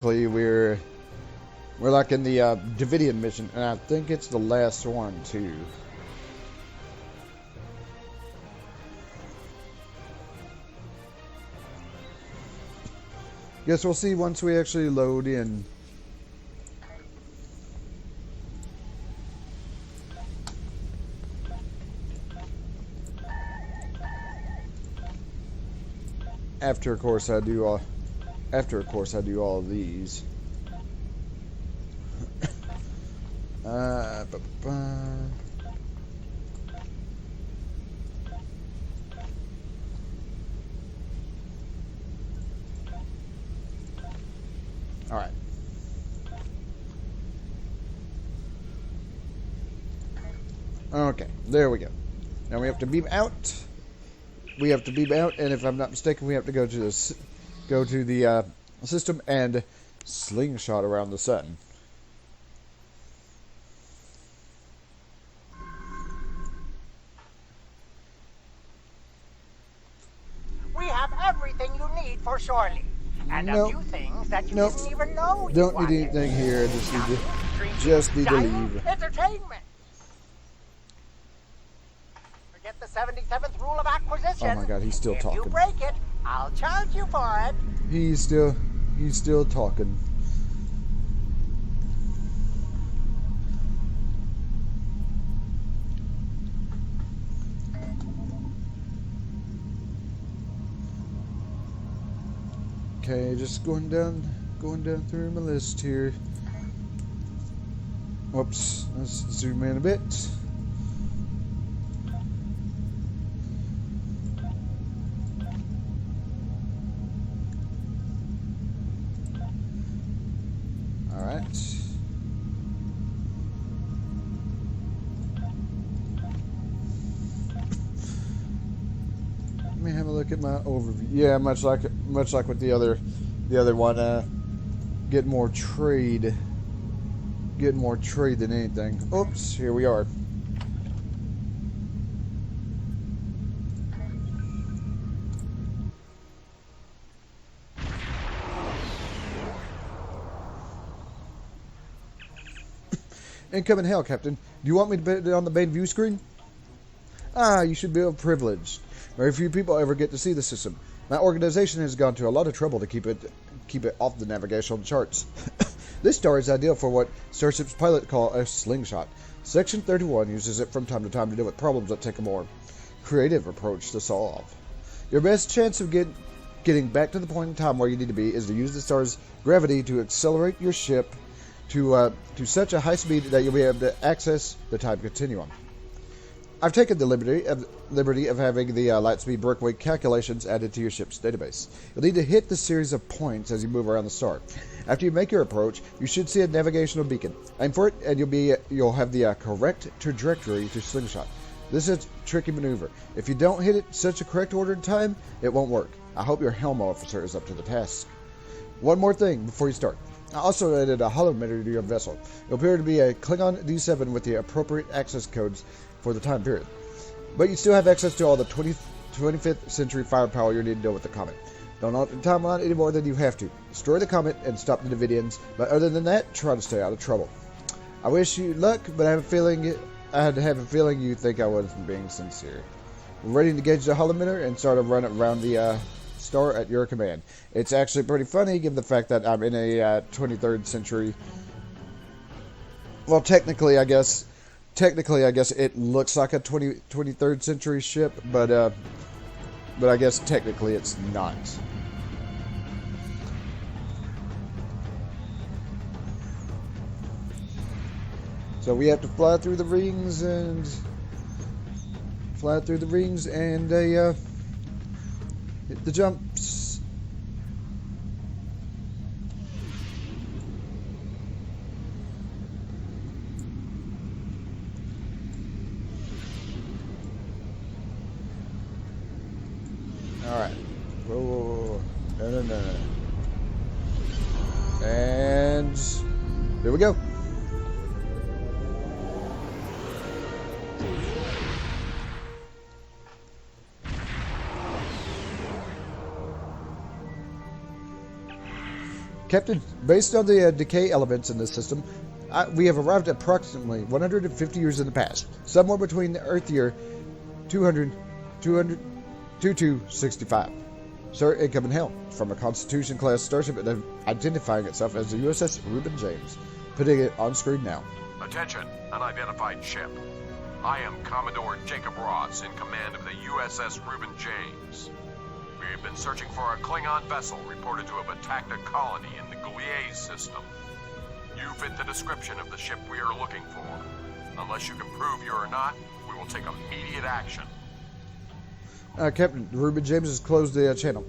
we're like in the Davidian mission, and I think it's the last one too. Guess we'll see once we actually load in. After, of course, I do all. After, of course, I do all of these. All right. Okay, there we go. Now we have to beam out. We have to beam out, and if I'm not mistaken, we have to go to the system and slingshot around the sun. We have everything you need for shorely, and a few things that you didn't even know. Don't need anything here. Just need to leave. Entertainment. Forget the 77th rule of acquisition. Oh my God, he's still talking. If you break it, I'll charge you for it. He's still talking. Okay, just going down through my list here. Whoops, let's zoom in a bit. All right. Let me have a look at my overview. Yeah, much like with the other one, get more trade than anything. Oops, here we are. Incoming hail, Captain. Do you want me to put it on the main view screen? Ah, you should feel privileged. Very few people ever get to see the system. My organization has gone to a lot of trouble to keep it off the navigational charts. This star is ideal for what starships pilots call a slingshot. Section 31 uses it from time to time to deal with problems that take a more creative approach to solve. Your best chance of getting back to the point in time where you need to be is to use the star's gravity to accelerate your ship to such a high speed that you'll be able to access the time continuum. I've taken the liberty of having the light speed breakaway calculations added to your ship's database. You'll need to hit the series of points as you move around the star. After you make your approach, you should see a navigational beacon. Aim for it, and you'll have the correct trajectory to slingshot. This is a tricky maneuver. If you don't hit it in such a correct order in time, it won't work. I hope your helm officer is up to the task. One more thing before you start. I also added a holometer to your vessel. It will appear to be a Klingon D7 with the appropriate access codes for the time period. But you still have access to all the 25th century firepower you need to deal with the comet. Don't alter the timeline any more than you have to. Destroy the comet and stop the Davidians, but other than that, try to stay out of trouble. I wish you luck, but I have a feeling you think I wasn't being sincere. We're ready to engage the holometer and start a run around the star at your command. It's actually pretty funny given the fact that I'm in a 23rd century. Well, technically, I guess it looks like a 23rd century ship, but I guess technically it's not. So we have to fly through the rings and hit the jumps. Alright. Whoa. No. And here we go. Captain, based on the decay elements in this system, we have arrived at approximately 150 years in the past, somewhere between the Earth year 200, 2265. Sir, incoming hail from a Constitution-class starship identifying itself as the USS Reuben James. Putting it on screen now. Attention, unidentified ship. I am Commodore Jacob Ross, in command of the USS Reuben James. We have been searching for a Klingon vessel reported to have attacked a colony in the Gliese system. You fit the description of the ship we are looking for. Unless you can prove you are not, we will take immediate action. Captain, Reuben James has closed the channel.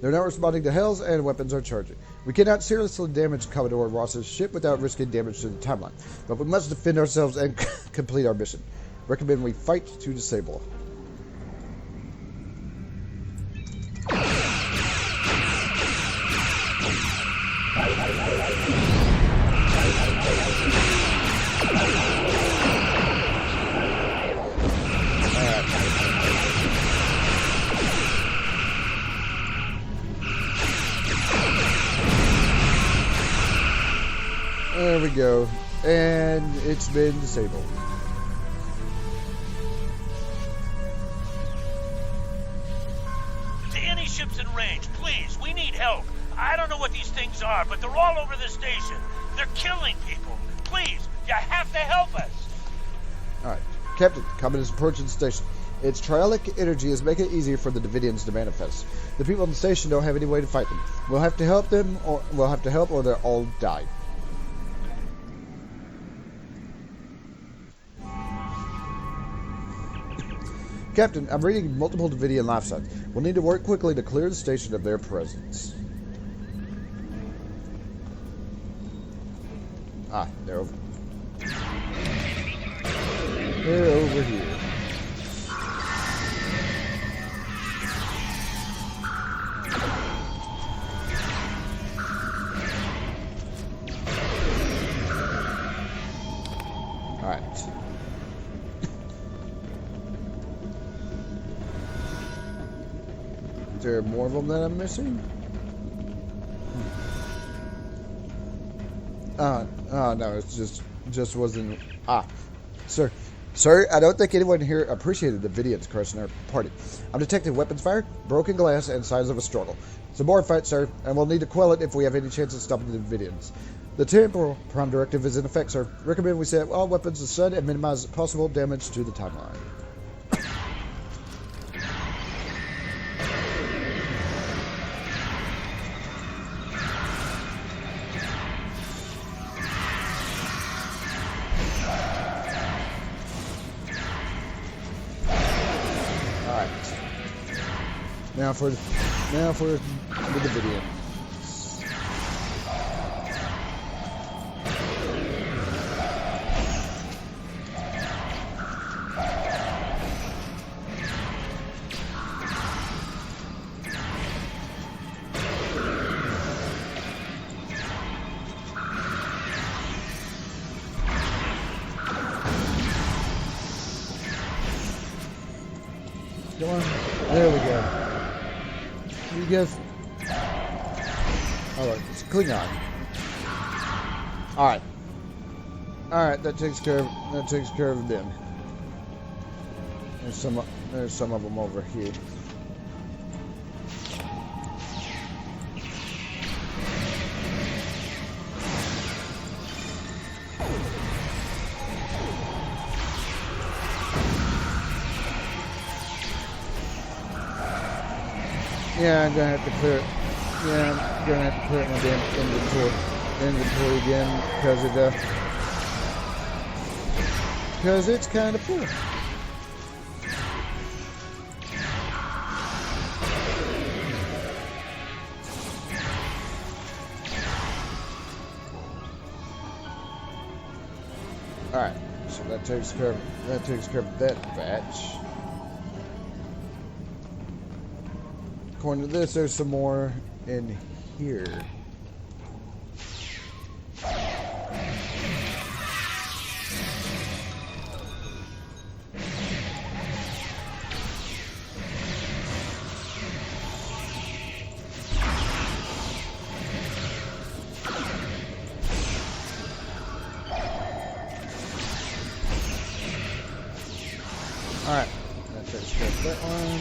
They're now responding to hails and weapons are charging. We cannot seriously damage Commodore Ross's ship without risking damage to the timeline, but we must defend ourselves and complete our mission. Recommend we fight to disable. There we go. And it's been disabled. To any ships in range, please, we need help. I don't know what these things are, but they're all over the station. They're killing people. Please, you have to help us. Alright. Captain, Comet is approaching the station. Its trialic energy is making it easier for the Davidians to manifest. The people on the station don't have any way to fight them. We'll have to help or they'll all die. Captain, I'm reading multiple Davidian life signs. We'll need to work quickly to clear the station of their presence. Ah, they're over. They're over here. Alright. Is there more of them that I'm missing? No, it's just wasn't. Sir, I don't think anyone here appreciated the Davidians crushing our party. I'm detecting weapons fire, broken glass, and signs of a struggle. Some more fight, sir, and we'll need to quell it if we have any chance of stopping the Davidians. The temporal prime directive is in effect, sir. Recommend we set all weapons aside and minimize possible damage to the timeline. Now for the Davidians. Come on. There we go. You guys. Alright, it's Klingon. Alright. Alright, that takes care of them. There's some of them over here. Yeah, I'm gonna have to clear it. Yeah, I'm gonna have to clear my damn inventory again because it's kind of full. All right, so that takes care of that batch. According to this, there's some more in here. Alright. That takes care of that one.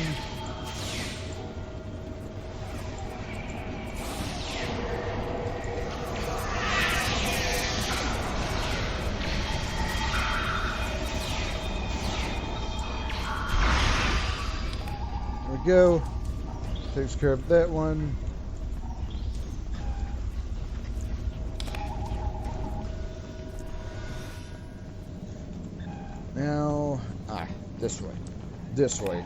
There we go. Takes care of that one. Now, this way. This way.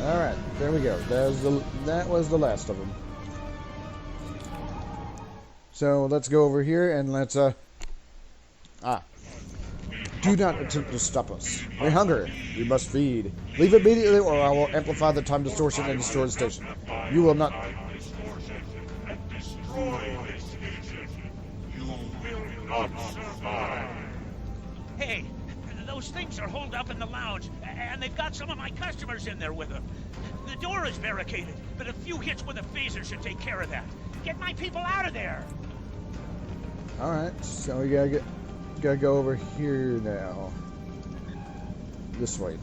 Alright, there we go. That was the last of them. So let's go over here and let's do not attempt to stop us. We hunger. We must feed. Leave immediately or I will amplify the time distortion and destroy the station. You will not... Hey, those things are holed up in the lounge, and they've got some of my customers in there with them. The door is barricaded, but a few hits with a phaser should take care of that. Get my people out of there! Alright, so we gotta go over here now. This way.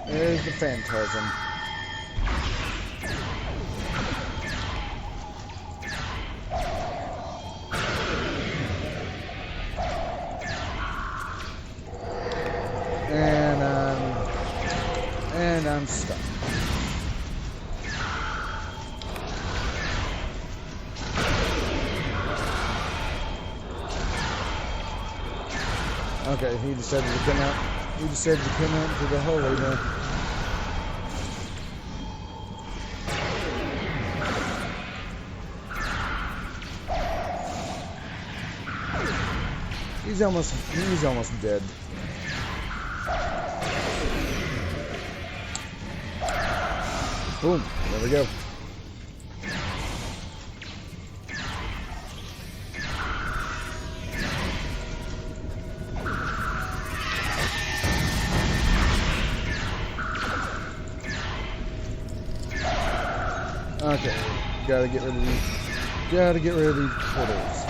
There's the phantasm. And I'm stuck. Okay, he decided to come out. He decided to come out to the hallway now. He's almost dead. Boom, there we go. Okay, gotta get rid of these portals.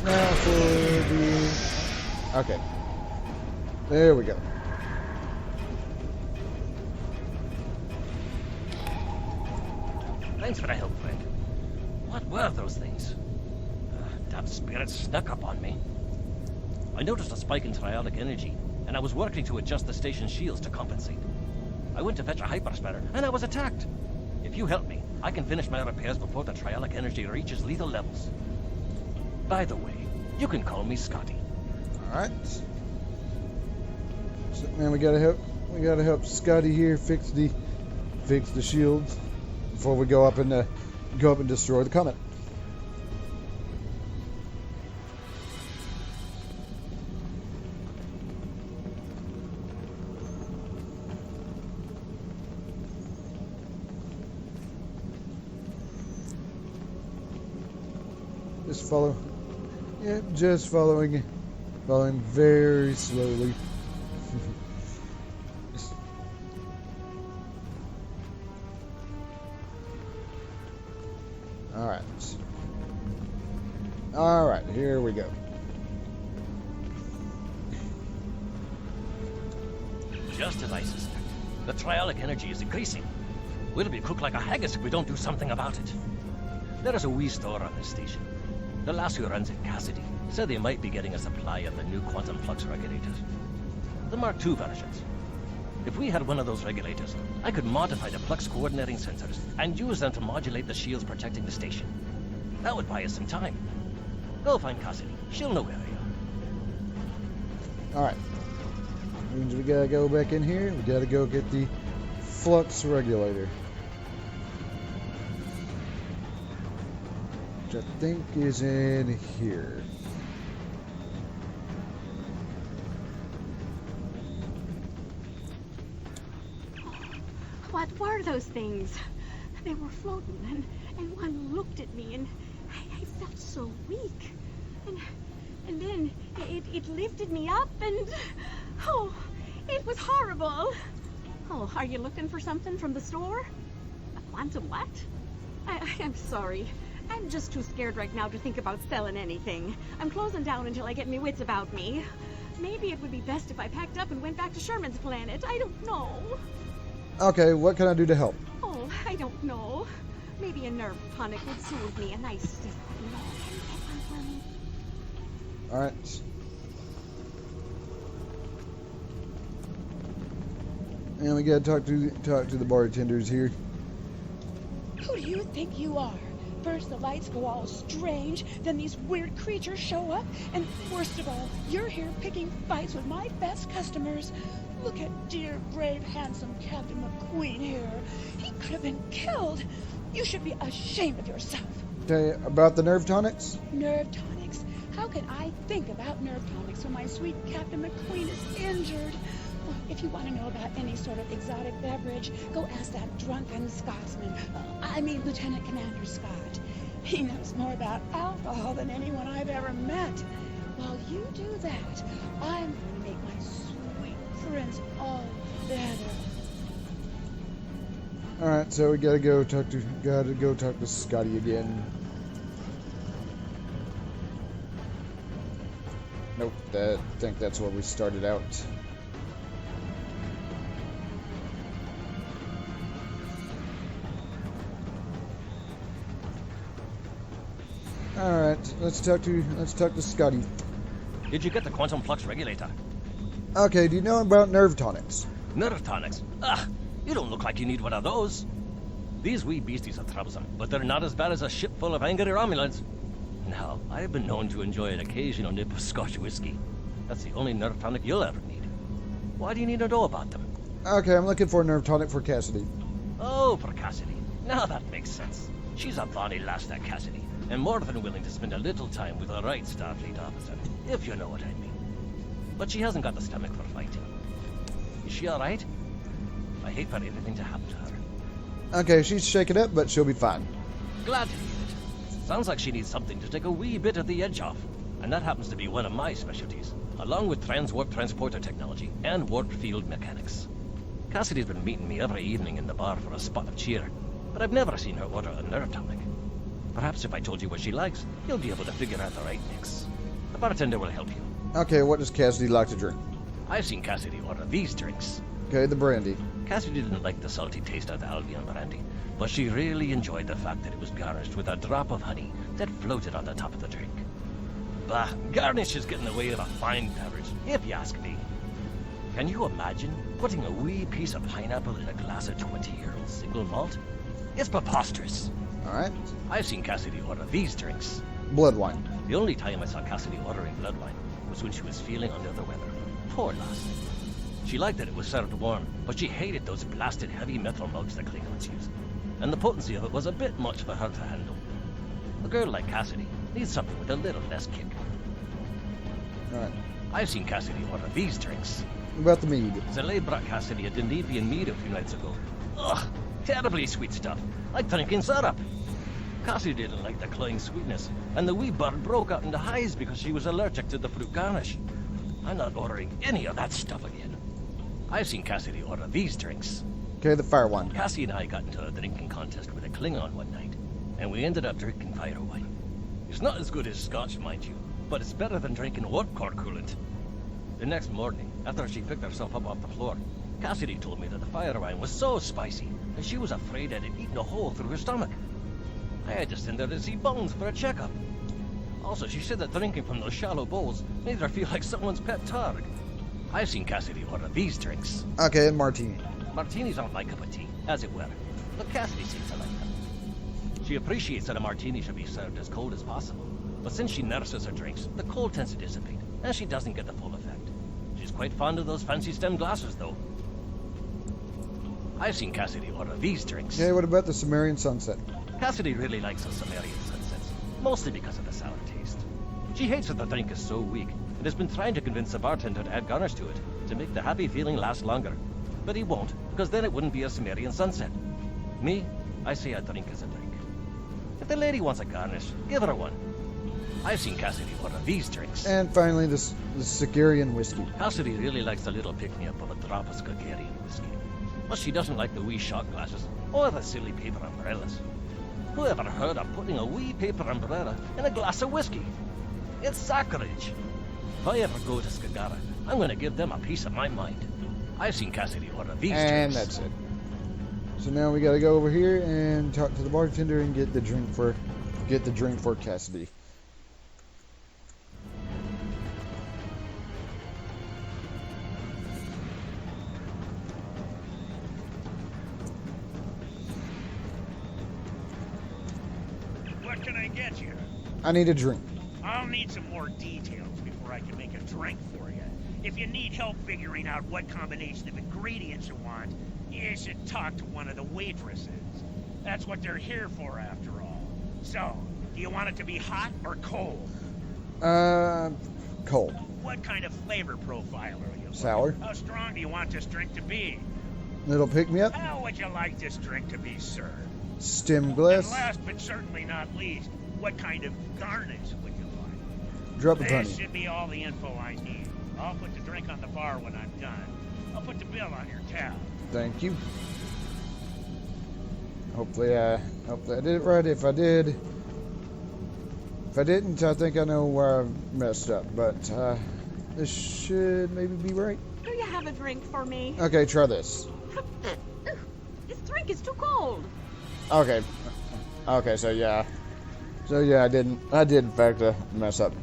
Now for the... Okay. There we go. Thanks for the help, friend. What were those things? Damn spirits snuck up on me. I noticed a spike in triolic energy, and I was working to adjust the station's shields to compensate. I went to fetch a hyperspanner, and I was attacked. If you help me, I can finish my repairs before the triolic energy reaches lethal levels. By the way, you can call me Scotty. Alright. So, man, we gotta help Scotty here fix the shields before we go up and destroy the comet. Just follow. Yep, just following very slowly. Alright, here we go. Just as I suspect, the triolic energy is increasing. We'll be cooked like a haggis if we don't do something about it. There is a wee store on this station. The lass who runs it, Cassidy, said they might be getting a supply of the new quantum flux regulators. The Mark II versions. If we had one of those regulators, I could modify the flux coordinating sensors and use them to modulate the shields protecting the station. That would buy us some time. Go find Cassidy. She'll know where I am. Alright. Means we gotta go back in here. We gotta go get the flux regulator. Which I think is in here. What were those things? They were floating, and one looked at me, and I felt so weak. And then it lifted me up, and oh, it was horrible. Oh, are you looking for something from the store? A quantum what? I'm sorry. I'm just too scared right now to think about selling anything. I'm closing down until I get my wits about me. Maybe it would be best if I packed up and went back to Sherman's planet. I don't know. Okay, what can I do to help? Oh, I don't know. Maybe a nerve tonic would soothe me. A nice stiff one. Can you get one for me? Alright. And we gotta talk to the bartenders here. Who do you think you are? First the lights go all strange, then these weird creatures show up, and worst of all, you're here picking fights with my best customers. Look at dear, brave, handsome Captain McQueen here. He could have been killed. You should be ashamed of yourself. Okay, about the nerve tonics? Nerve tonics? How can I think about nerve tonics when my sweet Captain McQueen is injured? Well, if you want to know about any sort of exotic beverage, go ask that drunken Scotsman. Lieutenant Commander Scott. He knows more about alcohol than anyone I've ever met. While you do that, I'm going to make my sweet friends all better. Alright, so we gotta go talk to Scotty again. Nope, I think that's where we started out. Alright, let's talk to Scotty. Did you get the quantum flux regulator? Okay, do you know about nerve tonics? Nerve tonics? Ugh, you don't look like you need one of those. These wee beasties are troublesome, but they're not as bad as a ship full of angry Romulans. Now, I've been known to enjoy an occasional nip of Scotch whiskey. That's the only nerve tonic you'll ever need. Why do you need to know about them? Okay, I'm looking for a nerve tonic for Cassidy. Oh, for Cassidy. Now that makes sense. She's a bonny lass, that Cassidy, and more than willing to spend a little time with the right Starfleet officer, if you know what I mean. But she hasn't got the stomach for fighting. Is she alright? I hate for anything to happen to her. Okay, she's shaken up, but she'll be fine. Glad to hear it. Sounds like she needs something to take a wee bit of the edge off. And that happens to be one of my specialties, along with transwarp transporter technology and warp field mechanics. Cassidy's been meeting me every evening in the bar for a spot of cheer, but I've never seen her order a nerve tonic. Perhaps if I told you what she likes, you'll be able to figure out the right mix. The bartender will help you. Okay, what does Cassidy like to drink? I've seen Cassidy order these drinks. Okay, the brandy. Cassidy didn't like the salty taste of the Albion brandy, but she really enjoyed the fact that it was garnished with a drop of honey that floated on the top of the drink. Bah, garnish is getting away with a fine beverage, if you ask me. Can you imagine putting a wee piece of pineapple in a glass of 20-year-old single malt? It's preposterous. Alright. I've seen Cassidy order these drinks. Blood wine. The only time I saw Cassidy ordering blood wine was when she was feeling under the weather. Poor lass. She liked that it was served warm, but she hated those blasted heavy metal mugs the Klingons used. And the potency of it was a bit much for her to handle. A girl like Cassidy needs something with a little less kick. Alright. I've seen Cassidy order these drinks. About the mead. Zalay brought Cassidy a Denevian mead a few nights ago. Ugh, terribly sweet stuff, like drinking syrup. Cassidy didn't like the cloying sweetness, and the wee bird broke out into highs because she was allergic to the fruit garnish. I'm not ordering any of that stuff again. I've seen Cassidy order these drinks. Okay, the fire wine. Cassie and I got into a drinking contest with a Klingon one night, and we ended up drinking fire wine. It's not as good as scotch, mind you, but it's better than drinking warp core coolant. The next morning, after she picked herself up off the floor, Cassidy told me that the fire wine was so spicy that she was afraid that it had eaten a hole through her stomach. I had to send her to see Bones for a checkup. Also, she said that drinking from those shallow bowls made her feel like someone's pet targ. I've seen Cassidy order these drinks. Okay, and martini. Martinis aren't my cup of tea, as it were. But Cassidy seems to like them. She appreciates that a martini should be served as cold as possible. But since she nurses her drinks, the cold tends to dissipate, and she doesn't get the full effect. She's quite fond of those fancy stem glasses, though. I've seen Cassidy order these drinks. Okay, what about the Sumerian sunset? Cassidy really likes those Sumerian sunsets, mostly because of the sour taste. She hates that the drink is so weak, and has been trying to convince the bartender to add garnish to it, to make the happy feeling last longer. But he won't, because then it wouldn't be a Sumerian sunset. Me, I say a drink is a drink. If the lady wants a garnish, give her one. I've seen Cassidy order these drinks. And finally, the Sigarian whiskey. Cassidy really likes a little pick-me-up of a drop of Skagarian whiskey. But she doesn't like the wee shot glasses, or the silly paper umbrellas. Who ever heard of putting a wee paper umbrella in a glass of whiskey? It's sacrilege. If I ever go to Skagara, I'm going to give them a piece of my mind. I've seen Cassidy order these drinks. And that's it. So now we gotta go over here and talk to the bartender and get the drink for Cassidy. What can I get you? I need a drink. I'll need some more details before I can make a drink for you. If you need help figuring out what combination of ingredients you want, you should talk to one of the waitresses. That's what they're here for, after all. So, do you want it to be hot or cold? Cold. What kind of flavor profile are you looking? Sour. How strong do you want this drink to be? Little pick me up. How would you like this drink to be served? Stem And glass. last but certainly not least, what kind of garnish would you like? Drop of This honey. should be all the info I need. I'll put the drink on the bar when I'm done. I'll put the bill on your tab. Thank you. Hopefully I did it right. If I didn't, I think I know where I messed up. But this should maybe be right. Do you have a drink for me? Okay, try this. This drink is too cold. Okay. Okay, so yeah, I did in fact mess up.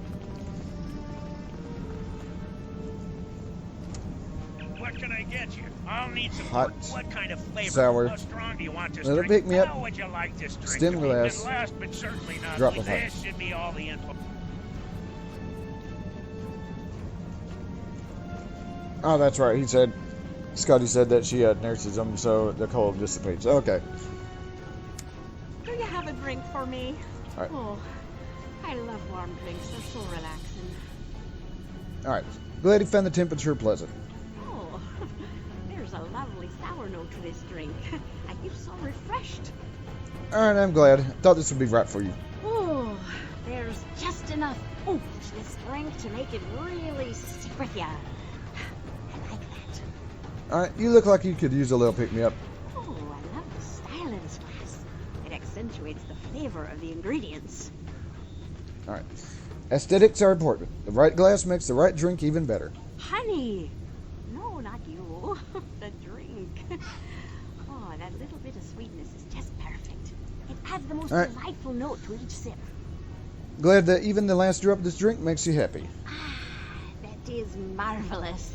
What can I get you? I'll need some Hot, what kind of flavor? sour. How strong do you want this Little drink? pick me up. How would you like this drink? Stem to be? glass. And last but certainly not Drop least, of honey. this should be all the info. Oh, that's right. Scotty said that she nurses them so the cold dissipates. Okay. Do you have a drink for me? All right. Oh, I love warm drinks. They're so relaxing. All right. Glad you found the temperature pleasant. Oh, there's a lovely sour note to this drink. I feel so refreshed. All right, I'm glad. Thought this would be right for you. Oh, there's just enough oomph to this drink to make it really stick with ya. I like that. All right, you look like you could use a little pick me up. Oh, I love the style of this glass. It accentuates the flavor of the ingredients. All right. Aesthetics are important. The right glass makes the right drink even better. Honey! No, not you. The drink. Oh, that little bit of sweetness is just perfect. It adds the most All right. delightful note to each sip. Glad that even the last drop of this drink makes you happy. Ah, that is marvelous.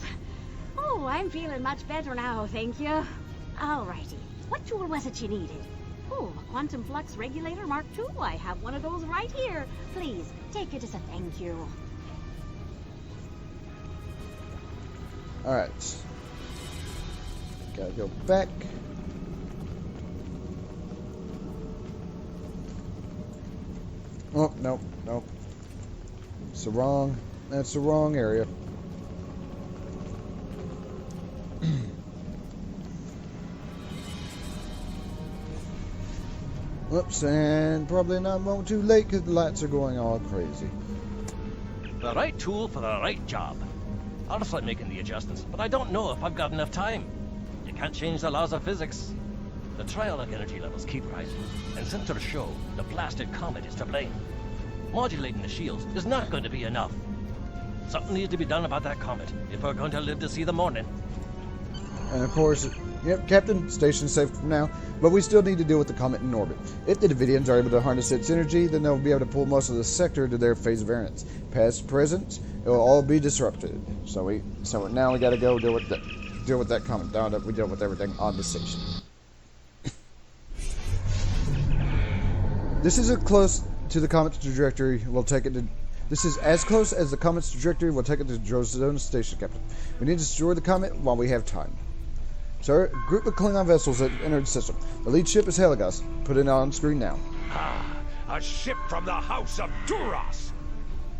Oh, I'm feeling much better now, thank you. Alrighty. What tool was it you needed? Oh, a quantum flux regulator Mark II. I have one of those right here. Please, take it as a thank you. All right. Gotta go back. Oh, no. That's the wrong area. Whoops, and probably not moment too late because the lights are going all crazy. The right tool for the right job. I'll start making the adjustments, but I don't know if I've got enough time. You can't change the laws of physics. The trionic energy levels keep rising, and sensors show the blasted comet is to blame. Modulating the shields is not going to be enough. Something needs to be done about that comet if we're going to live to see the morning. And of course, yep, Captain, station safe for now, but we still need to deal with the comet in orbit. If the Davidians are able to harness its energy, then they'll be able to pull most of the sector to their phase variance. Past, present, it will all be disrupted. So now we got to go deal with that comet. Now that we deal with everything on the station. This is as close to the comet's trajectory. We'll take it to. This is as close as the comet's trajectory. We'll take it to Drozona Station, Captain. We need to destroy the comet while we have time. Sir, a group of Klingon vessels have entered the system. The lead ship is Helagos. Put it on screen now. Ah, a ship from the House of Duras.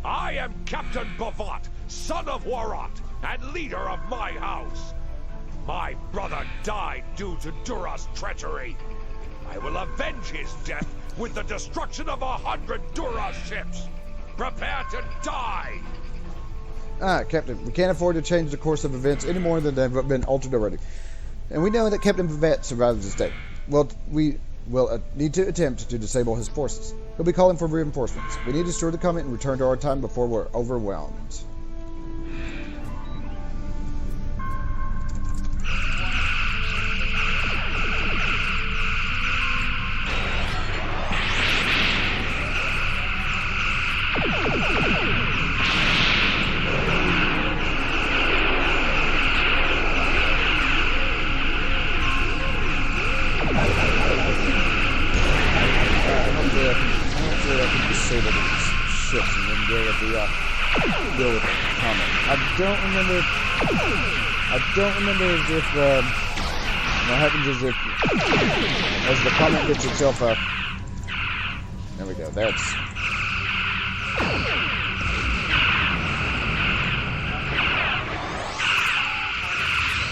I am Captain Bavat, son of Warat, and leader of my house. My brother died due to Duras' treachery. I will avenge his death with the destruction of 100 Duras ships. Prepare to die! Captain, we can't afford to change the course of events any more than they've been altered already. And we know that Captain Bavat survived this day. Well, we will need to attempt to disable his forces. He'll be calling for reinforcements. We need to destroy the comet and return to our time before we're overwhelmed. Disable these ships and then deal with the comet. I don't remember if what happens is if as the comet gets itself up. There we go. That's.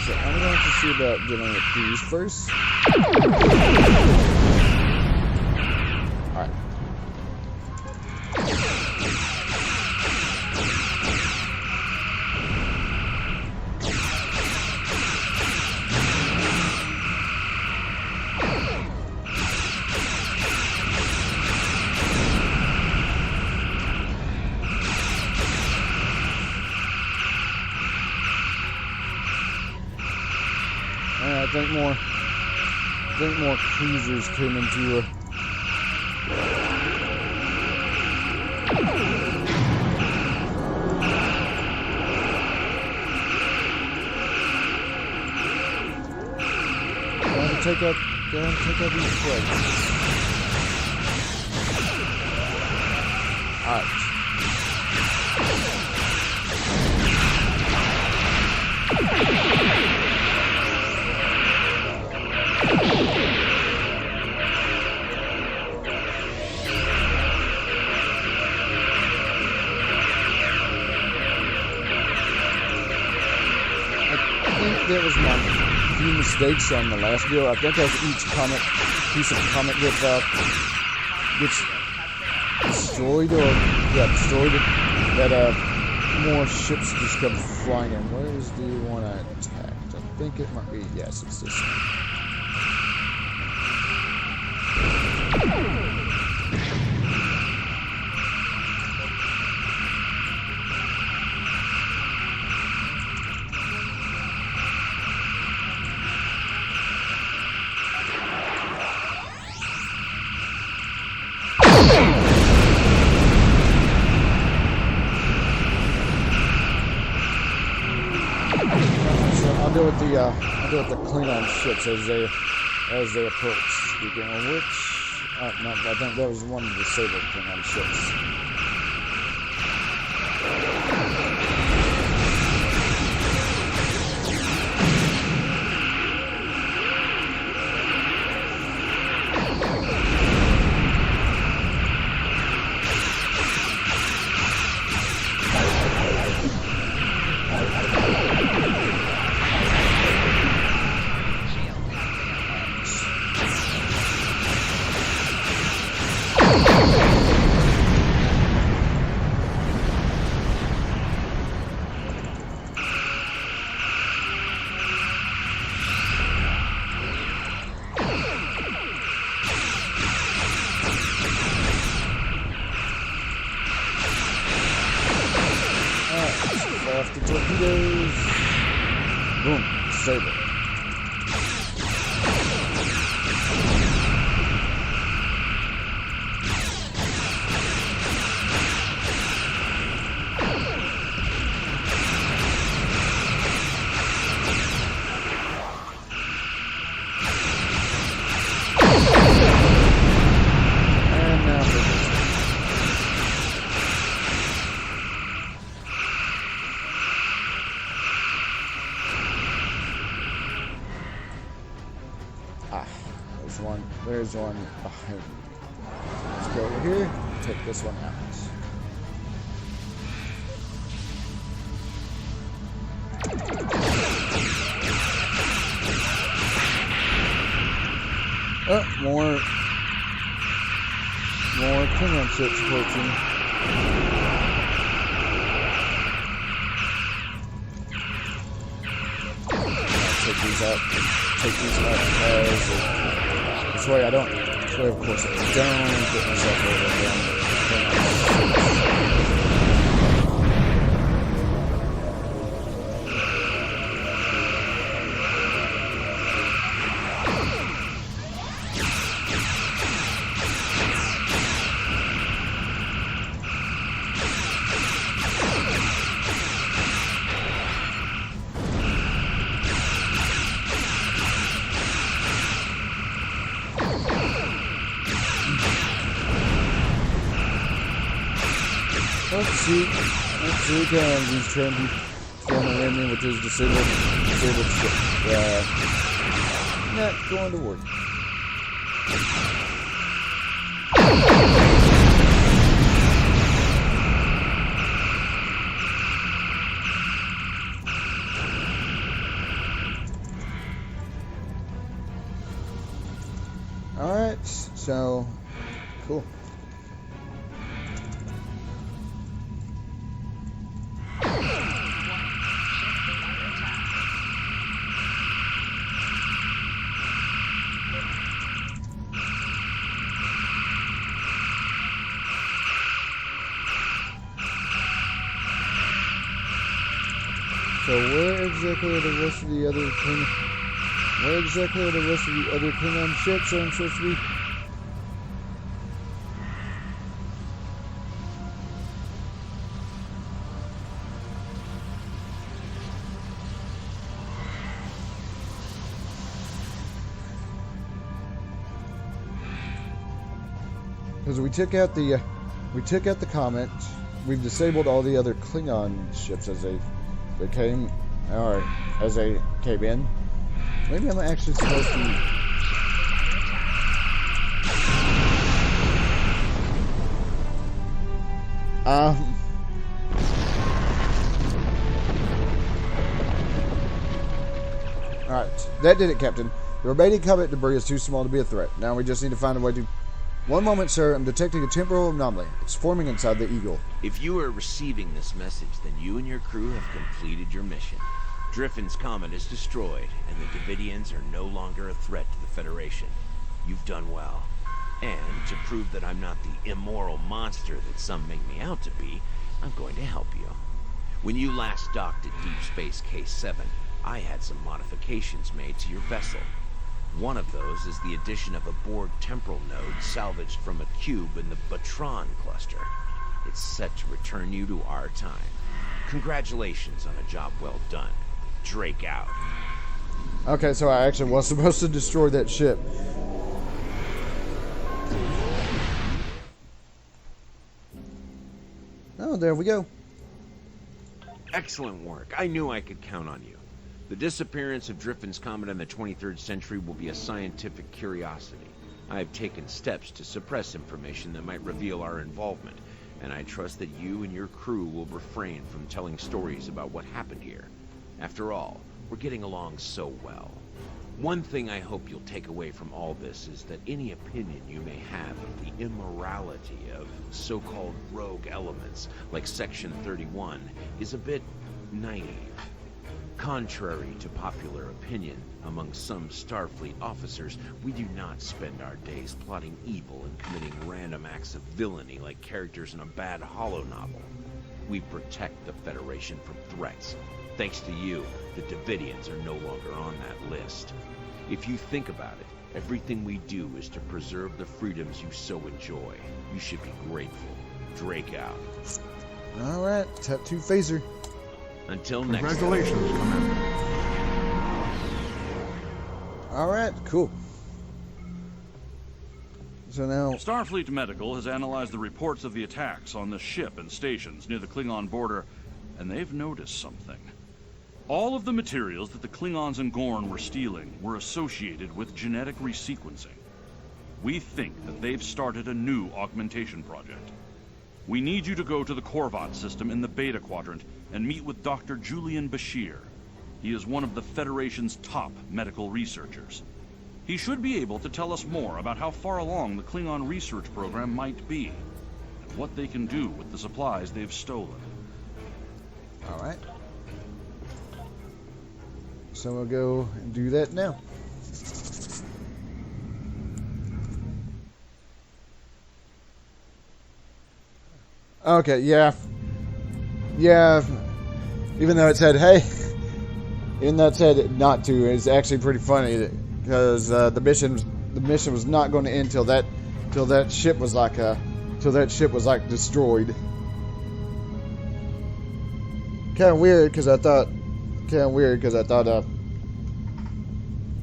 So I'm going to see about dealing with these first. Alright. I think more cruisers came into take out these flags. Alright. There was a few mistakes on the last video. I think as each piece of comet gets destroyed, that more ships just come flying in. Where is the one I attacked? I think it might be, yes, it's this one. I'll deal with the Klingon ships as they approach. Speaking of which, no, I think that was one of the disabled Klingon ships. one. There's one behind me. Let's go over here. Take this one out. Oh, more Klingon ships approaching. Take these out because this way I don't. This way, of course, I don't get myself over again. Let's see guns. He's trying to win me with his disabled ship. Not going to work. Alright, so cool. So where exactly are the rest of the other Klingon ships I'm supposed to be? Because we took out the Comet. We've disabled all the other Klingon ships as they came in. Maybe I'm actually supposed to. Alright, that did it, Captain. The remaining Comet debris is too small to be a threat. Now we just need to find a way to. One moment, sir. I'm detecting a temporal anomaly. It's forming inside the Eagle. If you are receiving this message, then you and your crew have completed your mission. Driffin's comet is destroyed, and the Davidians are no longer a threat to the Federation. You've done well. And to prove that I'm not the immoral monster that some make me out to be, I'm going to help you. When you last docked at Deep Space K7, I had some modifications made to your vessel. One of those is the addition of a Borg temporal node salvaged from a cube in the Batron cluster. It's set to return you to our time. Congratulations on a job well done. Drake out. Okay, so I actually was supposed to destroy that ship. Oh, there we go. Excellent work. I knew I could count on you. The disappearance of Driffin's comet in the 23rd century will be a scientific curiosity. I have taken steps to suppress information that might reveal our involvement, and I trust that you and your crew will refrain from telling stories about what happened here. After all, we're getting along so well. One thing I hope you'll take away from all this is that any opinion you may have of the immorality of so-called rogue elements like Section 31 is a bit naive. Contrary to popular opinion among some Starfleet officers, we do not spend our days plotting evil and committing random acts of villainy like characters in a bad holo novel. We protect the Federation from threats. Thanks to you, the Davidians are no longer on that list. If you think about it, everything we do is to preserve the freedoms you so enjoy. You should be grateful. Drake out. Alright, Tattoo Phaser. Until next time. Congratulations, Commander. Alright, cool. So now... Starfleet Medical has analyzed the reports of the attacks on the ship and stations near the Klingon border, and they've noticed something. All of the materials that the Klingons and Gorn were stealing were associated with genetic resequencing. we think that they've started a new augmentation project. We need you to go to the Korvat system in the Beta Quadrant and meet with Dr. Julian Bashir. He is one of the Federation's top medical researchers. He should be able to tell us more about how far along the Klingon research program might be, and what they can do with the supplies they've stolen. Alright. So we'll go and do that now. Okay, yeah. Yeah. Even though it said, hey, even though it said not to, it's actually pretty funny because the mission was not going to end till that ship was like destroyed. Kind of weird because I thought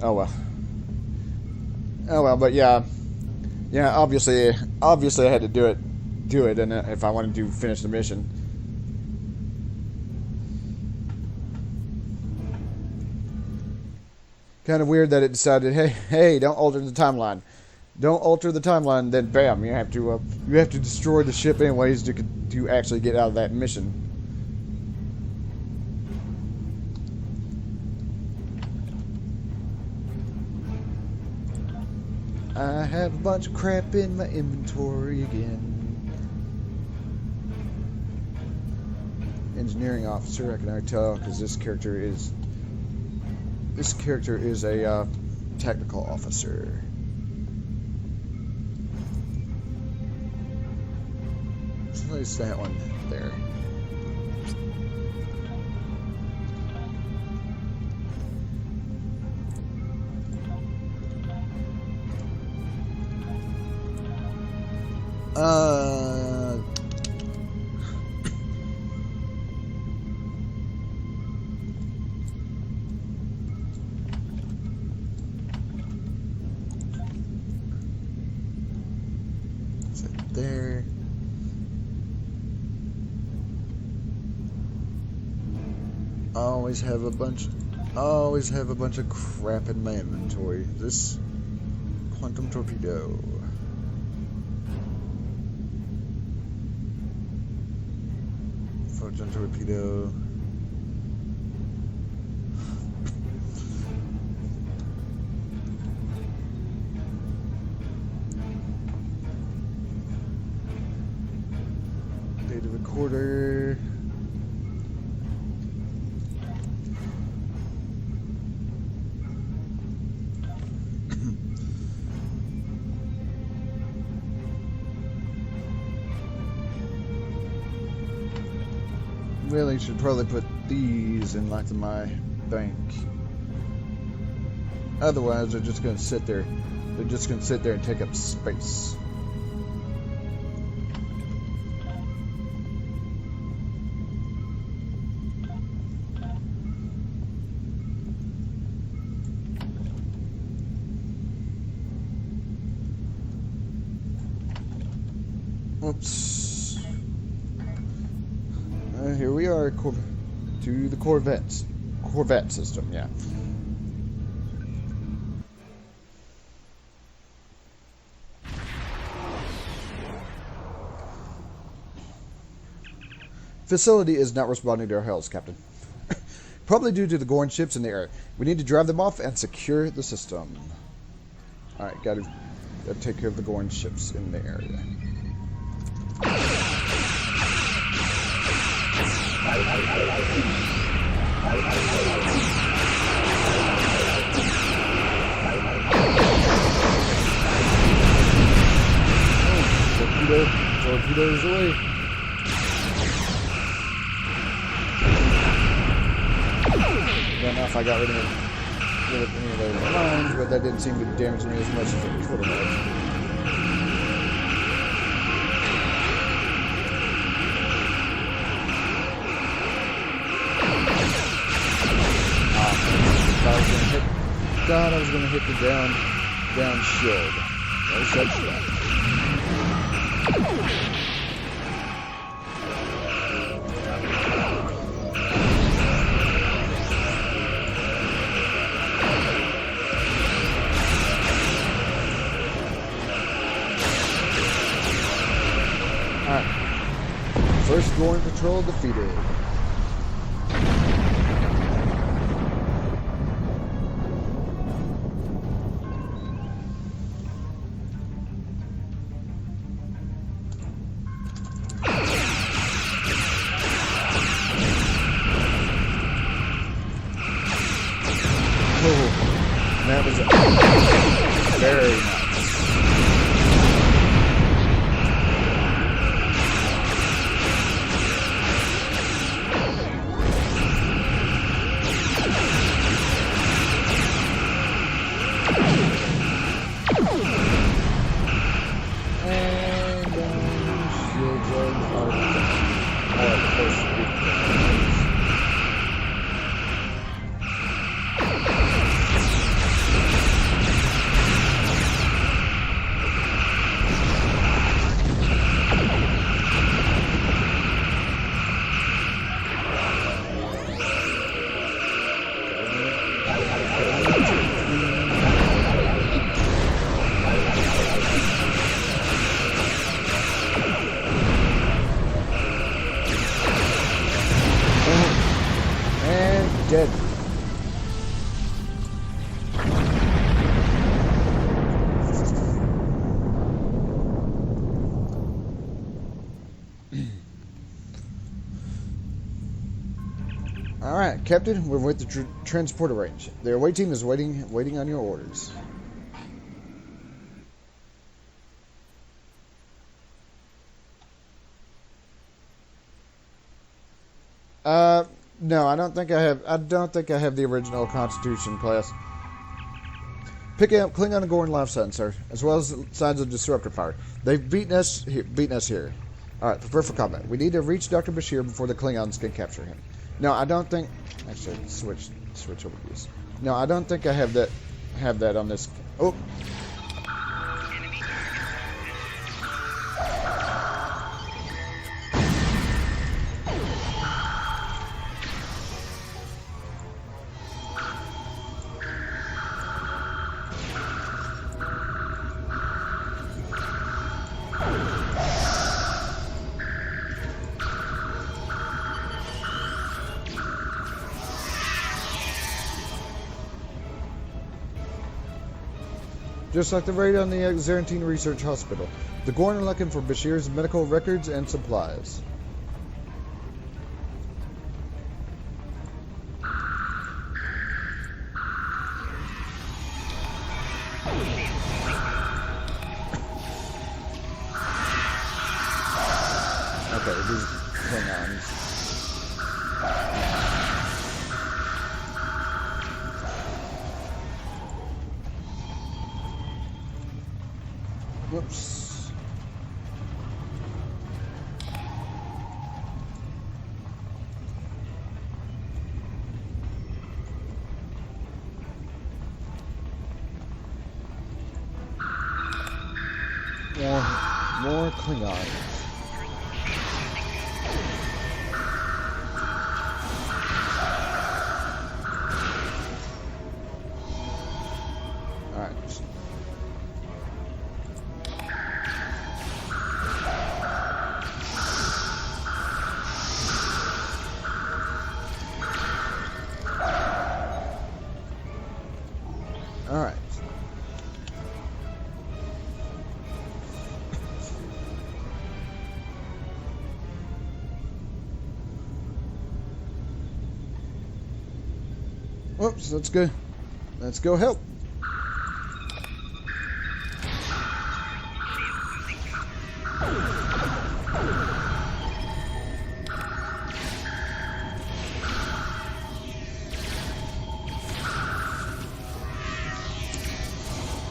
oh well, but yeah, obviously I had to do it, and if I wanted to finish the mission. Kind of weird that it decided, hey, don't alter the timeline. Don't alter the timeline. Then bam, you have to destroy the ship anyways to actually get out of that mission. I have a bunch of crap in my inventory again. Engineering officer, I can already tell because this character is a technical officer. Let's place that one there. There. Always have a bunch of crap in my inventory. This quantum torpedo. Photon torpedo. Data recorder. Really should probably put these in like my bank. Otherwise, they're just going to sit there. They're just going to sit there and take up space. Oops. Here we are, to the Corvette system, yeah. Facility is not responding to our hails, Captain. Probably due to the Gorn ships in the air. We need to drive them off and secure the system. Alright, gotta take care of the Gorn ships in the area. Torpedoes away. Don't know if I got rid of any of those mines, but that didn't seem to damage me as much as it could have. I was going to hit the down shield. No such thing. First Gorn patrol defeated. That was very nice. Dead. All right, Captain. We're with the transporter range. The away team is waiting on your orders. No, I don't think I have. I don't think I have the original Constitution class. Picking up Klingon and Gorn life sensor, as well as signs of disruptor fire. They've beaten us here. All right, prepare for combat. We need to reach Dr. Bashir before the Klingons can capture him. No, I don't think. Actually, switch over these. No, I don't think I have that on this. Oh. Just like the raid on the Xerentine Research Hospital, the Gorn are looking for Bashir's medical records and supplies. Okay, these Klingons. Whoops. More Klingons. Alright. Whoops, let's go. Let's go help.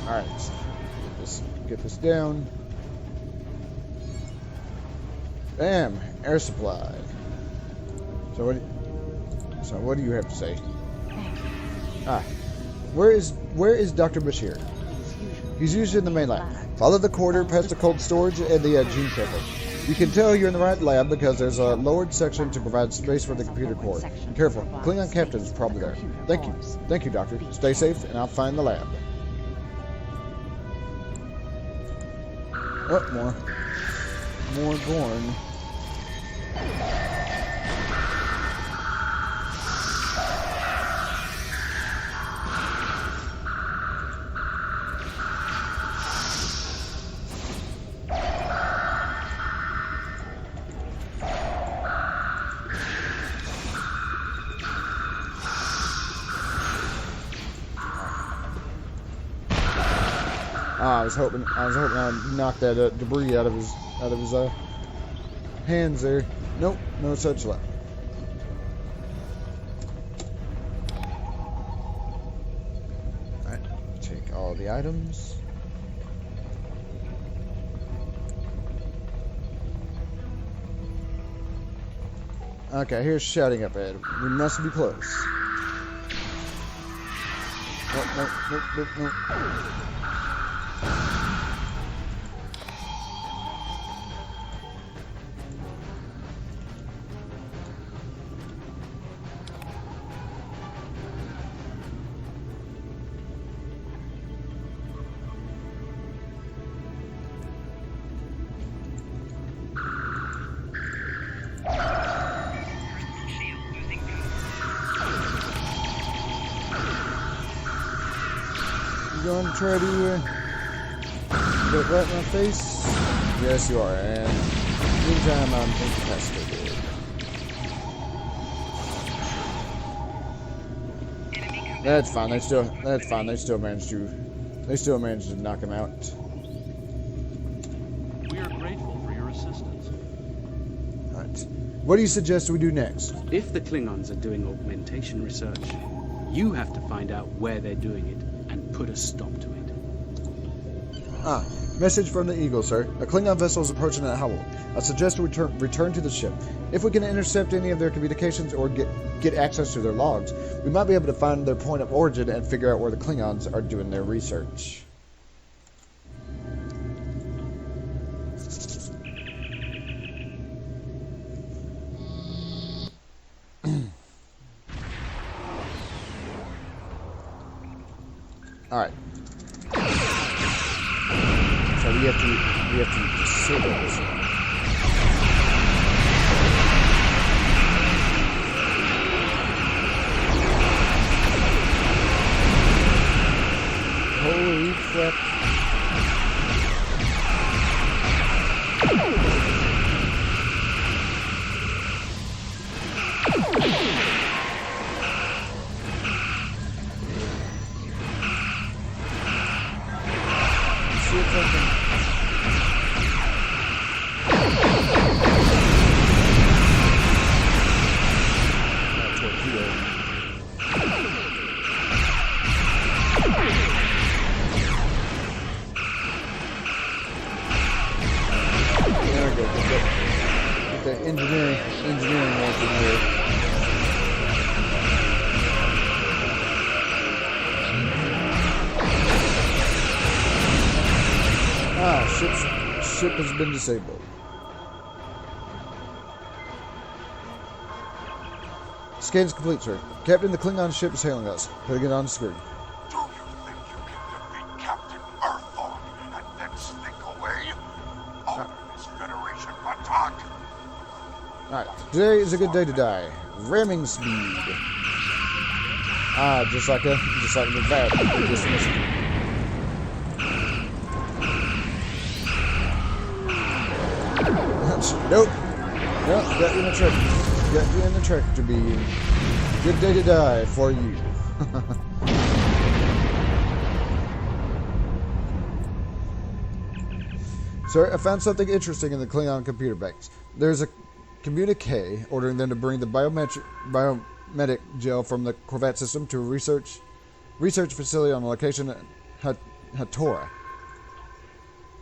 Alright, get this down. Bam! Air supply. So what do you have to say? Where is Dr. Bashir? He's usually in the main lab. Follow the corridor past the cold storage and the gene cabinet. You can tell you're in the right lab because there's a lowered section to provide space for the computer core. Be careful, Klingon captain is probably there. Thank you, Doctor. Stay safe, and I'll find the lab. Oh, more Gorn. I was hoping I'd knock that debris out of his hands there. Nope, no such luck. All right, take all the items. Okay, here's shouting up ahead. We must be close. Nope. You going to try to get right in my face? Yes, you are. And meantime, I'm incapacitated. That's fine. They still managed to knock him out. We are grateful for your assistance. All right. What do you suggest we do next? If the Klingons are doing augmentation research, you have to find out where they're doing it and put a stop to it. Message from the Eagle, sir. A Klingon vessel is approaching that hollow. I suggest we return to the ship. If we can intercept any of their communications or get access to their logs, we might be able to find their point of origin and figure out where the Klingons are doing their research. Alright. So we have to disable this one. Holy crap. See if I can... engineering working here. Ship has been disabled. Scan's complete, sir. Captain, the Klingon ship is hailing us. Putting it on the screen. Do you think you can defeat Captain Earthog and then sneak away? Honor this Federation attack! Alright, today is a good day to die. Ramming speed. Just like the vat we just missed. Nope. Got you in the tractor. Got you in the tractor beam. Good day to die for you. Sir, I found something interesting in the Klingon computer banks. There's a communique ordering them to bring the biomedic gel from the Corvette system to a research facility on the location at Hatora.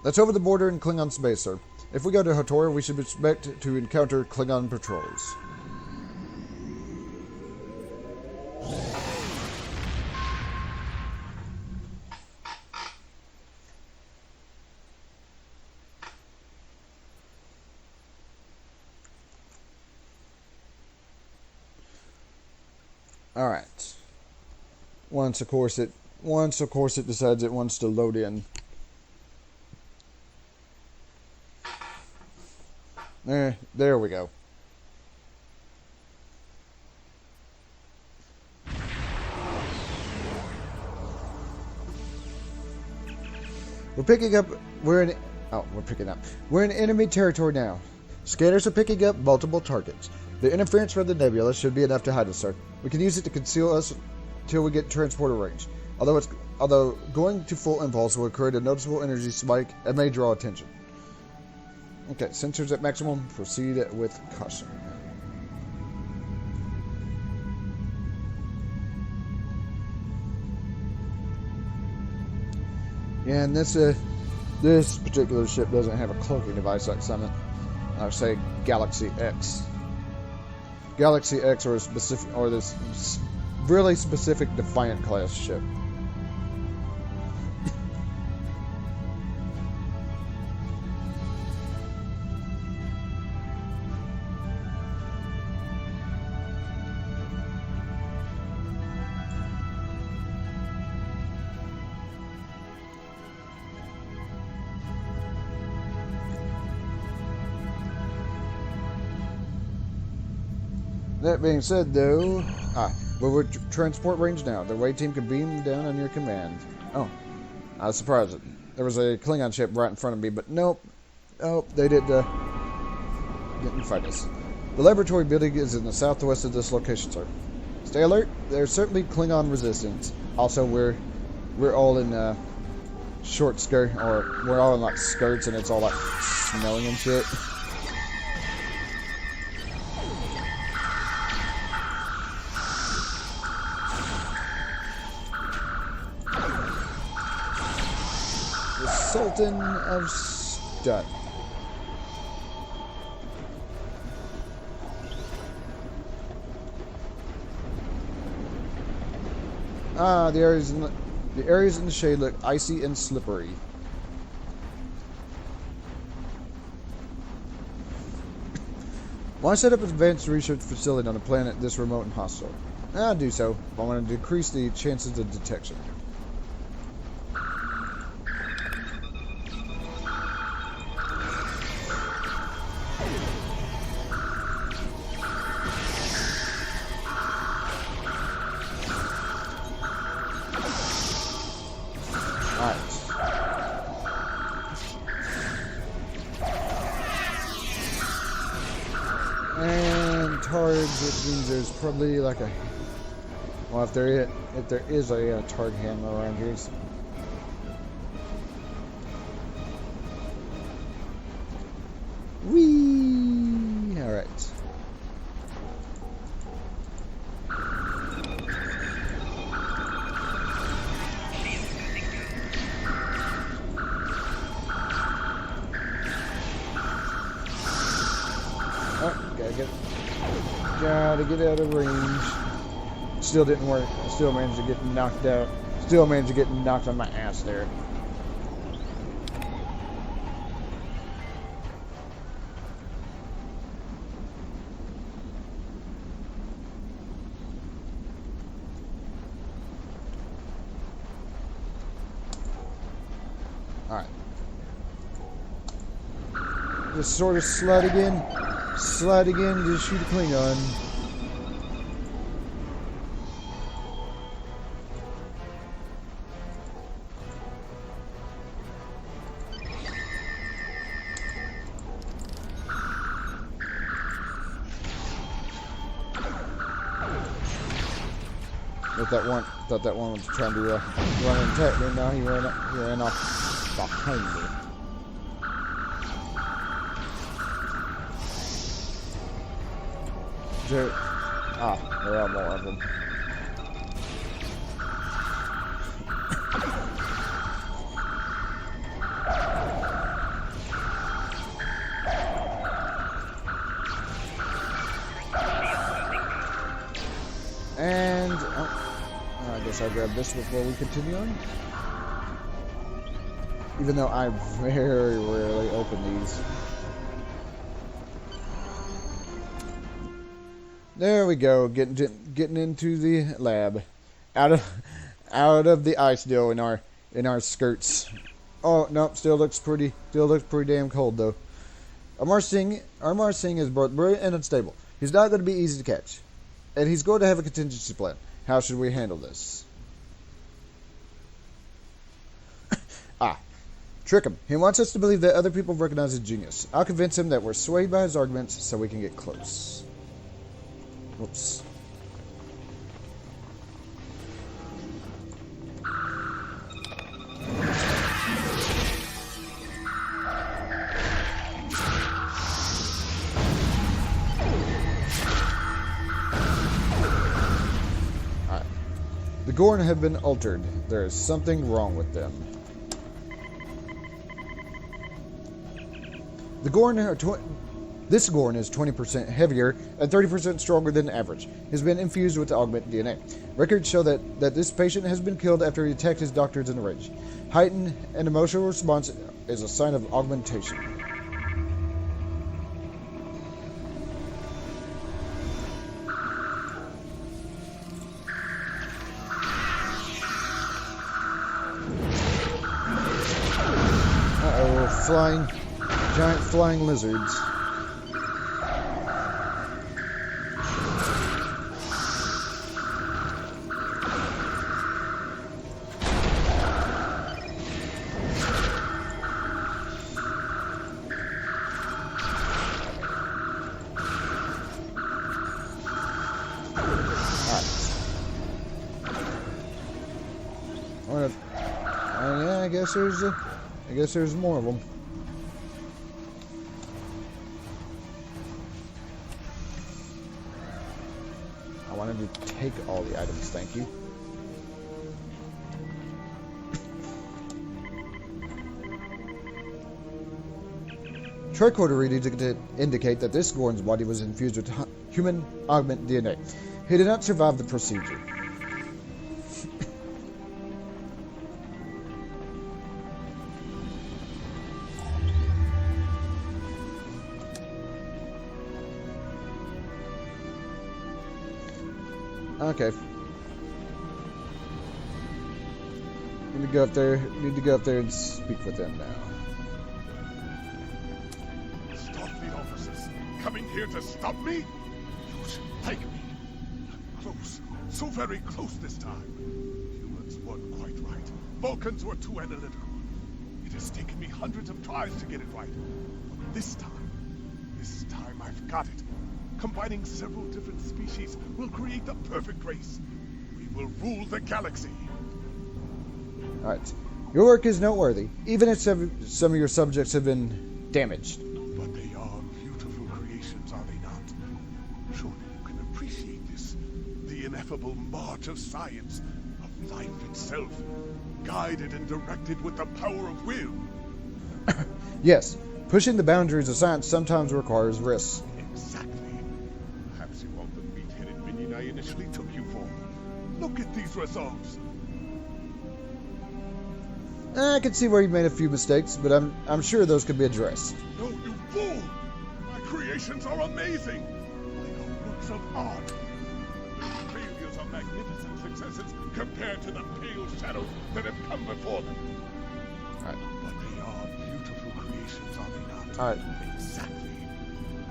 That's over the border in Klingon space, sir. If we go to Hatora, we should expect to encounter Klingon patrols. All right. Once of course it decides it wants to load in. There we go. We're picking up. We're in enemy territory now. Scanners are picking up multiple targets. The interference from the nebula should be enough to hide us, sir. We can use it to conceal us till we get transporter range. Although going to full impulse will create a noticeable energy spike and may draw attention. Okay, sensors at maximum. Proceed with caution. Yeah, and this particular ship doesn't have a cloaking device like some, I would say, Galaxy X. Galaxy X or this really specific Defiant class ship. That being said, though, we're transport range now. The away team can beam down on your command. Oh, I was surprised. There was a Klingon ship right in front of me, but nope, they didn't fight us. The laboratory building is in the southwest of this location, sir. Stay alert. There's certainly Klingon resistance. Also, we're all in short skirt, or we're all in like skirts, and it's all like snowing and shit. Sultan of Stud. The areas in the shade look icy and slippery. Why set up an advanced research facility on a planet this remote and hostile? I'll do so. I want to decrease the chances of detection. And targs, which means there's probably like a, well, if there is a targ hammer around here. Whee! All right. Gotta get out of range. Still didn't work. I still managed to get knocked out. Still managed to get knocked on my ass there. Alright. Just sort of slide again. Slide again, just shoot a Klingon. Thought that one was trying to run and attack me. Now he ran off behind me. There are more of them. And I guess I'll grab this before we continue on. Even though I very rarely open these. There we go, getting into the lab, out of the ice deal in our skirts. Oh no, still looks pretty damn cold though. Amar Singh is both brilliant and unstable. He's not going to be easy to catch, and he's going to have a contingency plan. How should we handle this? Trick him. He wants us to believe that other people recognize his genius. I'll convince him that we're swayed by his arguments so we can get close. Whoops. Alright. The Gorn have been altered. There is something wrong with them. The Gorn are This Gorn is 20% heavier and 30% stronger than average. He has been infused with augment DNA. Records show that this patient has been killed after he attacked his doctors in a rage. Heightened and emotional response is a sign of augmentation. Uh-oh, giant flying lizards. Yeah, I guess there's more of them. I wanted to take all the items, thank you. Tricorder readings indicate that this Gorn's body was infused with human augment DNA. He did not survive the procedure. Okay. Need to go up there and speak with them now. Starfleet officers coming here to stop me? You should thank me. Close. So very close this time. Humans weren't quite right. Vulcans were too analytical. It has taken me hundreds of tries to get it right. But this time I've got it. Combining several different species will create the perfect race. We will rule the galaxy. Alright. Your work is noteworthy, even if some of your subjects have been damaged. But they are beautiful creations, are they not? Surely you can appreciate this. The ineffable march of science, of life itself, guided and directed with the power of will. Yes, pushing the boundaries of science sometimes requires risks. Exactly. Perhaps you want the meat-headed minion I initially took you for. Look at these results. I can see where you made a few mistakes, but I'm sure those could be addressed. No, you fool! My creations are amazing! They are works of art. These failures are magnificent successes compared to the pale shadows that have come before them. Alright. But they are beautiful creations, are they not? Alright. Exactly.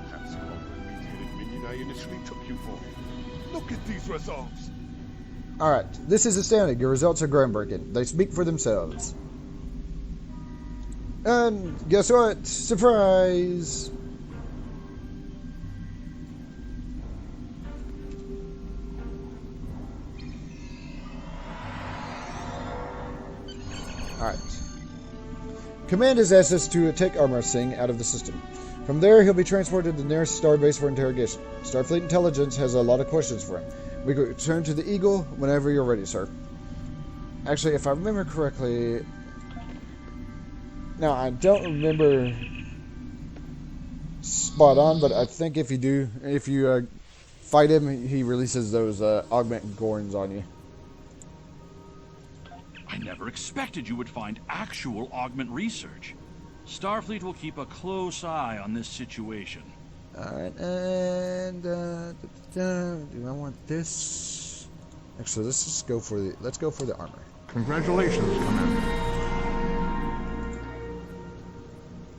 Perhaps you want the meat-headed minion I initially took you for. Look at these results. Alright, this is astounding. Your results are groundbreaking. They speak for themselves. And guess what? Surprise! Alright. Command has asked us to take Armor Singh out of the system. From there, he'll be transported to the nearest starbase for interrogation. Starfleet Intelligence has a lot of questions for him. We can return to the Eagle whenever you're ready, sir. Actually, if I remember correctly... Now, I don't remember spot on, but I think if you fight him, he releases those augment Gorns on you. I never expected you would find actual augment research. Starfleet will keep a close eye on this situation. Alright, and do I want this? Actually, let's go for the armor. Congratulations, Commander.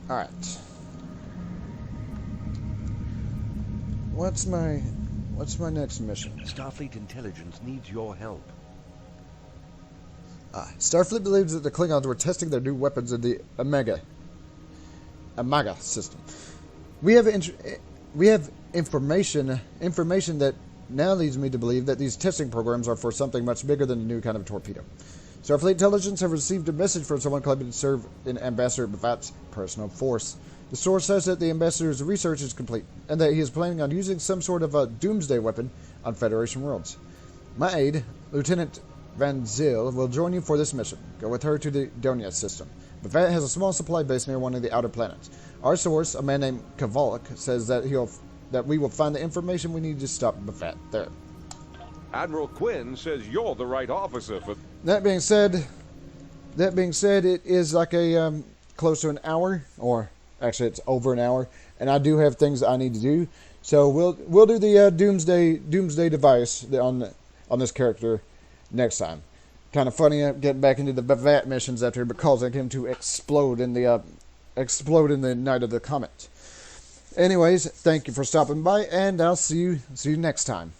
Alright. What's my next mission? Starfleet Intelligence needs your help. Starfleet believes that the Klingons were testing their new weapons in the Omega system. We have information that now leads me to believe that these testing programs are for something much bigger than a new kind of torpedo. Starfleet intelligence have received a message from someone claiming to serve in Ambassador Bavat's personal force. The source says that the ambassador's research is complete, and that he is planning on using some sort of a doomsday weapon on Federation worlds. My aide, Lieutenant Van Zyl, will join you for this mission. Go with her to the Donia system. Bavat has a small supply base near one of the outer planets. Our source, a man named Kavalk, says that we will find the information we need to stop Bavat there. Admiral Quinn says you're the right officer for... That being said, it is like a close to an hour, or actually it's over an hour, and I do have things I need to do. So we'll do the doomsday device on this character next time. Kind of funny getting back into the Bavat missions after causing him to explode in the night of the comet. Anyways, thank you for stopping by, and I'll see you next time.